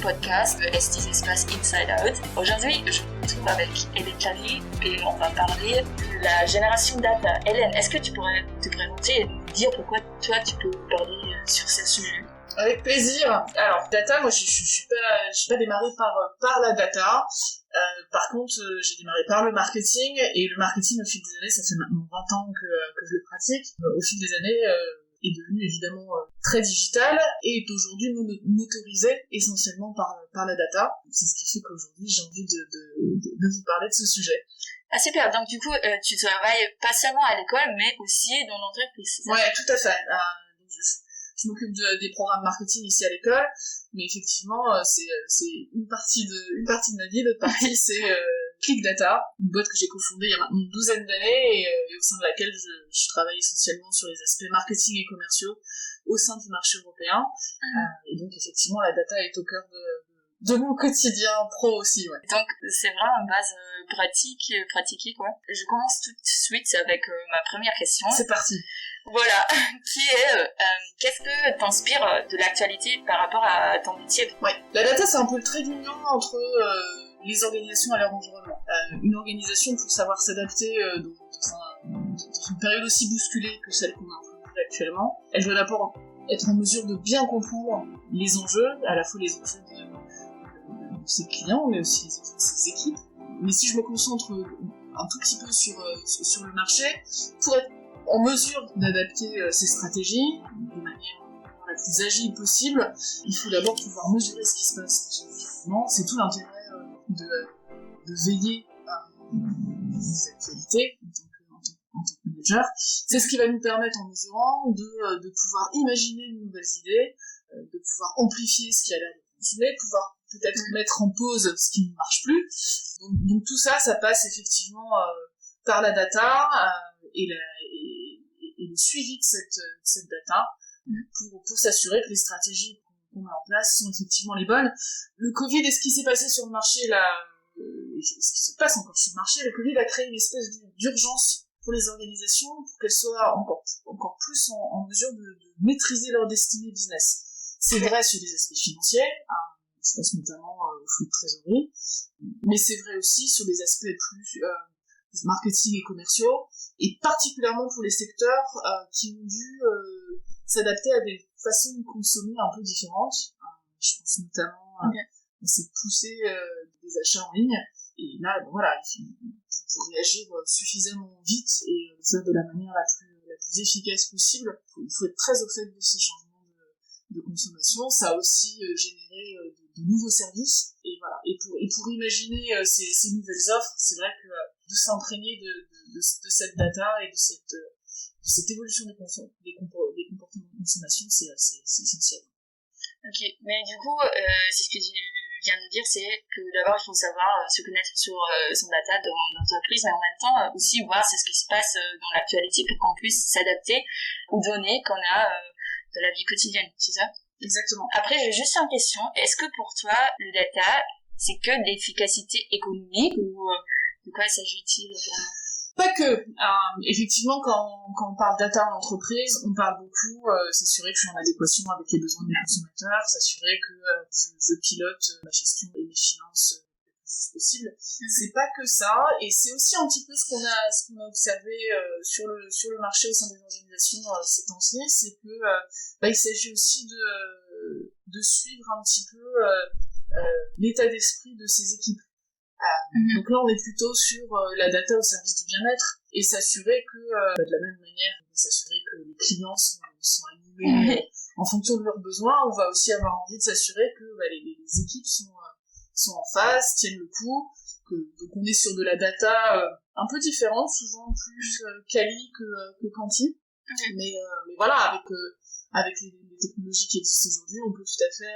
podcast de ST's Espace Inside Out. Aujourd'hui, je me retrouve avec Hélène Clary et on va parler de la génération data. Hélène, est-ce que tu pourrais te présenter et nous dire pourquoi toi tu peux parler sur ce sujet? Avec plaisir. Alors, data, moi je suis pas démarrée par la data. Par contre, j'ai démarré par le marketing, et le marketing au fil des années, ça fait maintenant 20 ans que je le pratique. Au fil des années, est devenu évidemment très digital et est aujourd'hui motorisé essentiellement par la data. C'est ce qui fait qu'aujourd'hui j'ai envie de vous parler de ce sujet. Ah super, donc du coup tu travailles pas seulement à l'école mais aussi dans l'entreprise. Ouais, tout à fait. Je m'occupe des programmes marketing ici à l'école, mais effectivement c'est une partie de ma vie. L'autre partie c'est Click Data, une boîte que j'ai cofondée il y a maintenant une douzaine d'années et au sein de laquelle je travaille essentiellement sur les aspects marketing et commerciaux au sein du marché européen. Et donc effectivement la data est au cœur de mon quotidien pro aussi. Ouais. Donc c'est vraiment une base pratiquée quoi. Je commence tout de suite avec ma première question. C'est parti. Voilà, qui est qu'est-ce que t'inspire de l'actualité par rapport à ton métier? Ouais, la data c'est un peu le trait d'union entre les organisations et leur environnement. Une organisation, pour savoir s'adapter dans une période aussi bousculée que celle qu'on a actuellement, elle doit d'abord être en mesure de bien comprendre les enjeux, à la fois les enjeux de ses clients, mais aussi les enjeux de ses équipes. Mais si je me concentre un tout petit peu sur le marché, pour être en mesure d'adapter ses stratégies de manière la plus agile possible, il faut d'abord pouvoir mesurer ce qui se passe. C'est tout l'intérêt de veiller à les actualités en tant que manager. C'est ce qui va nous permettre, en mesurant, de pouvoir imaginer de nouvelles idées, de pouvoir amplifier ce qui a l'air de fonctionner, pouvoir peut-être mettre en pause ce qui ne marche plus. Donc tout ça, ça passe effectivement par la data et le suivi de cette data pour s'assurer que les stratégies qu'on met en place sont effectivement les bonnes. Le Covid et ce qui s'est passé sur le marché, ce qui se passe encore sur le marché, le Covid a créé une espèce d'urgence pour les organisations pour qu'elles soient encore plus en mesure de maîtriser leur destinée business. C'est vrai sur des aspects financiers, je pense notamment au flux de trésorerie, mais c'est vrai aussi sur des aspects plus marketing et commerciaux, et particulièrement pour les secteurs qui ont dû s'adapter à des façons de consommer un peu différentes. Je pense notamment à cette poussée des achats en ligne, et là, voilà, pour réagir suffisamment vite et le faire de la manière la plus efficace possible, il faut être très au fait de ces changements de consommation. Ça a aussi généré de nouveaux services, et voilà. Et pour imaginer ces nouvelles offres, c'est vrai que de s'imprégner de cette data et de cette évolution des comportements de consommation, c'est essentiel. Ok, mais du coup, c'est ce que tu viens de dire, c'est que d'abord il faut savoir se connaître sur son data dans l'entreprise, mais en même temps aussi voir ce qui se passe dans l'actualité pour qu'on puisse s'adapter aux données qu'on a de la vie quotidienne, c'est ça? Exactement. Après, j'ai juste une question. Est-ce que pour toi, le data, c'est que de l'efficacité économique ou de quoi s'agit-il vraiment? Pas que. Effectivement, quand on parle data en entreprise, on parle beaucoup s'assurer que je suis en adéquation avec les besoins de mes consommateurs, s'assurer que je pilote ma gestion et mes finances le plus possible. C'est pas que ça, et c'est aussi un petit peu ce qu'on a observé sur le marché au sein des organisations ces temps-ci, c'est que il s'agit aussi de suivre un petit peu l'état d'esprit de ces équipes. Donc là, on est plutôt sur la data au service du bien-être, et s'assurer que, de la même manière, s'assurer que les clients sont animés en fonction de leurs besoins, on va aussi avoir envie de s'assurer que les équipes sont en phase, tiennent le coup, donc on est sur de la data un peu différente, souvent plus quali que quanti, mais voilà, avec les technologies qui existent aujourd'hui, on peut tout à fait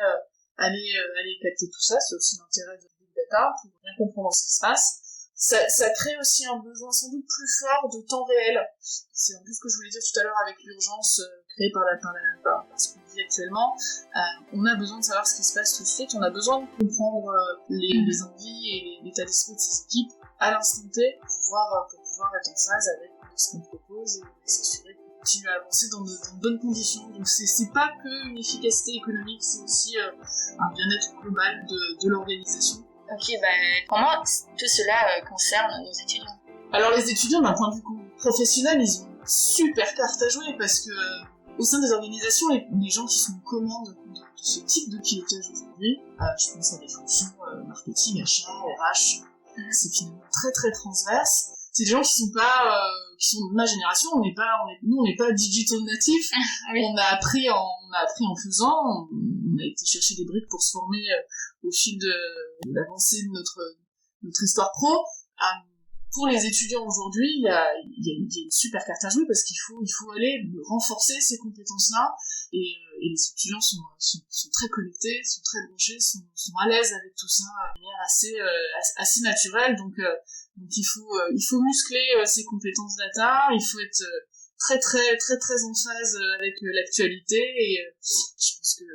aller capter tout ça. C'est aussi l'intérêt de data pour bien comprendre ce qui se passe. Ça crée aussi un besoin sans doute plus fort de temps réel. C'est un peu ce que je voulais dire tout à l'heure avec l'urgence créée par ce qu'on vit actuellement. On a besoin de savoir ce qui se passe tout de suite, on a besoin de comprendre les envies et l'état d'esprit de ces équipes à l'instant T pour pouvoir être en phase avec ce qu'on propose et s'assurer que continuer à avancer dans de bonnes conditions. Donc c'est pas que une efficacité économique, c'est aussi un bien-être global de l'organisation. Ok, comment tout cela concerne nos étudiants? Alors les étudiants, d'un point de vue professionnel, ils ont une super carte à jouer parce que au sein des organisations, les gens qui sont aux commandes de ce type de pilotage aujourd'hui, je pense à des fonctions marketing, achat, RH, c'est finalement très très transverse. C'est des gens qui sont de ma génération, nous on n'est pas digital natifs, oui. On a appris en faisant, on a été chercher des briques pour se former au fil de l'avancée de notre histoire pro. Pour les étudiants aujourd'hui, il y a une super carte à jouer parce qu'il faut aller renforcer ces compétences-là et les étudiants sont très connectés, sont très branchés, sont à l'aise avec tout ça de manière assez naturelle. Donc il faut muscler ces compétences data, il faut être très très très très en phase avec l'actualité et je pense que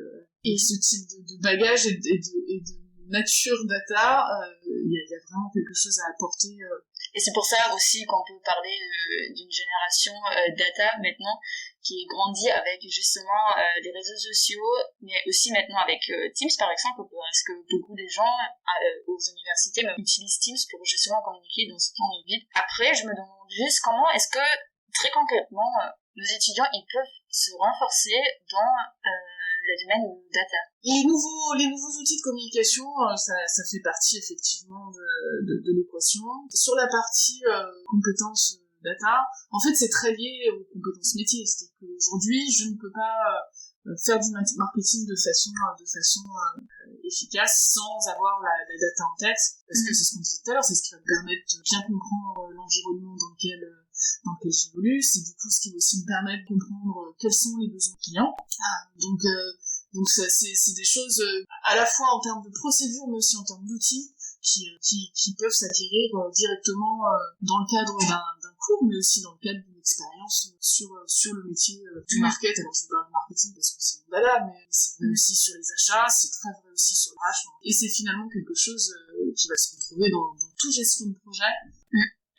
ce type de bagage et de nature data, il y a vraiment quelque chose à apporter. Et c'est pour ça aussi qu'on peut parler d'une génération data maintenant qui grandit avec justement les réseaux sociaux, mais aussi maintenant avec Teams par exemple, parce que beaucoup de gens aux universités même utilisent Teams pour justement communiquer dans ce temps de vide. Après, je me demande juste comment est-ce que très concrètement nos étudiants ils peuvent se renforcer dans le domaine data. Les nouveaux outils de communication, ça fait partie effectivement de l'équation. Sur la partie compétences data, en fait c'est très lié aux compétences métiers. C'est-à-dire qu'aujourd'hui je ne peux pas faire du marketing de façon efficace sans avoir la data en tête, parce que c'est ce qu'on disait tout à l'heure, c'est ce qui va me permettre de bien comprendre l'environnement dans lequel j'évolue, c'est du coup ce qui va aussi me permettre de comprendre quels sont les besoins clients. Donc ça, c'est des choses à la fois en termes de procédure mais aussi en termes d'outils qui peuvent s'acquérir directement dans le cadre d'un cours, mais aussi dans le cadre d'une expérience sur le métier du market. Alors je parle de marketing parce que c'est mon dada, mais c'est vrai aussi sur les achats, c'est très vrai aussi sur le RH, et c'est finalement quelque chose qui va se retrouver dans toute gestion de projet.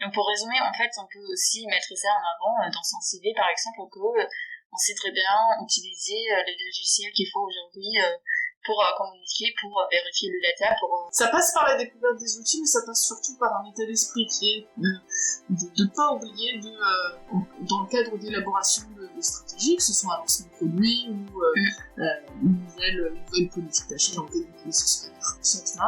Donc pour résumer, en fait, on peut aussi mettre ça en avant dans son CV, par exemple, on sait très bien utiliser les logiciels qu'il faut aujourd'hui pour communiquer, pour vérifier le data, Ça passe par la découverte des outils, mais ça passe surtout par un état d'esprit qui est de pas oublier dans le cadre d'élaboration de stratégies, que ce soit un lancement de produit ou une nouvelle politique d'achat dans lequel vous etc.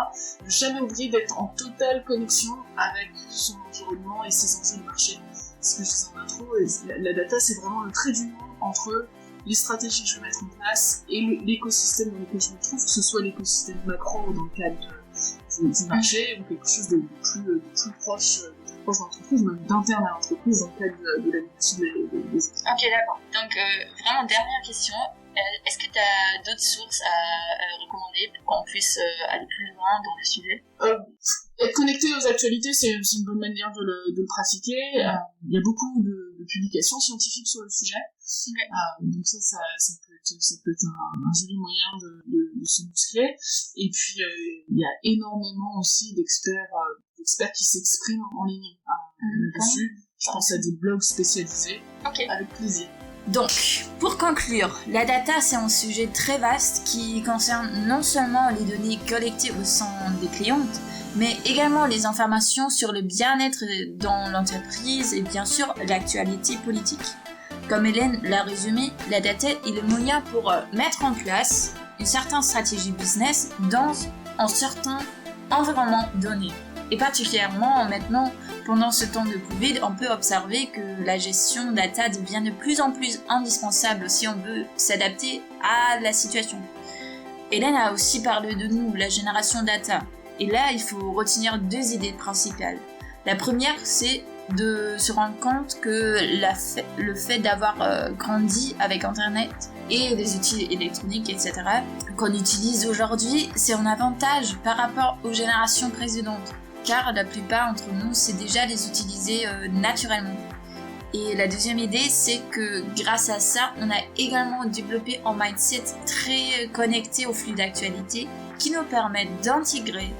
Ne jamais oublier d'être en totale connexion avec son environnement et ses enjeux de marché. Ce que je disais en intro, la data c'est vraiment le trait d'union entre les stratégies que je vais mettre en place et l'écosystème dans lequel je me trouve, que ce soit l'écosystème macro ou dans le cadre du marché ou quelque chose de plus proche de l'entreprise, même d'interne à l'entreprise dans le cadre de la métier des équipes. Ok, d'accord. Donc vraiment dernière question, est-ce que tu as d'autres sources à recommander pour qu'on puisse aller plus loin dans le sujet? Être connecté aux actualités, c'est une bonne manière de le pratiquer. Il y a beaucoup de publications scientifiques sur le sujet. Okay. Donc ça peut être un joli moyen de se muscler. Et puis, il y a énormément aussi d'experts qui s'expriment en ligne là-dessus. Je pense à des blogs spécialisés. Okay. Avec plaisir. Donc, pour conclure, la data c'est un sujet très vaste qui concerne non seulement les données collectées au sein des clientes, mais également les informations sur le bien-être dans l'entreprise et bien sûr l'actualité politique. Comme Hélène l'a résumé, la data est le moyen pour mettre en place une certaine stratégie business dans un certain environnement donné. Et particulièrement maintenant, pendant ce temps de Covid, on peut observer que la gestion data devient de plus en plus indispensable si on veut s'adapter à la situation. Hélène a aussi parlé de nous, la génération data. Et là, il faut retenir deux idées principales. La première, c'est de se rendre compte que le fait d'avoir grandi avec Internet et les outils électroniques, etc., qu'on utilise aujourd'hui, c'est un avantage par rapport aux générations précédentes. Car la plupart d'entre nous, c'est déjà les utiliser naturellement. Et la deuxième idée, c'est que grâce à ça, on a également développé un mindset très connecté au flux d'actualité qui nous permet d'intégrer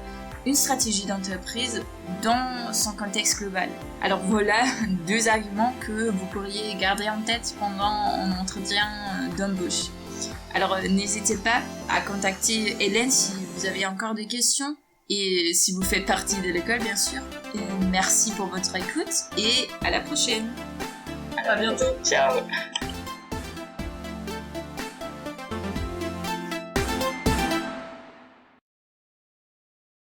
une stratégie d'entreprise dans son contexte global. Alors voilà 2 arguments que vous pourriez garder en tête pendant un entretien d'embauche. Alors n'hésitez pas à contacter Hélène si vous avez encore des questions et si vous faites partie de l'école bien sûr. Et merci pour votre écoute et à la prochaine. À bientôt. Ciao.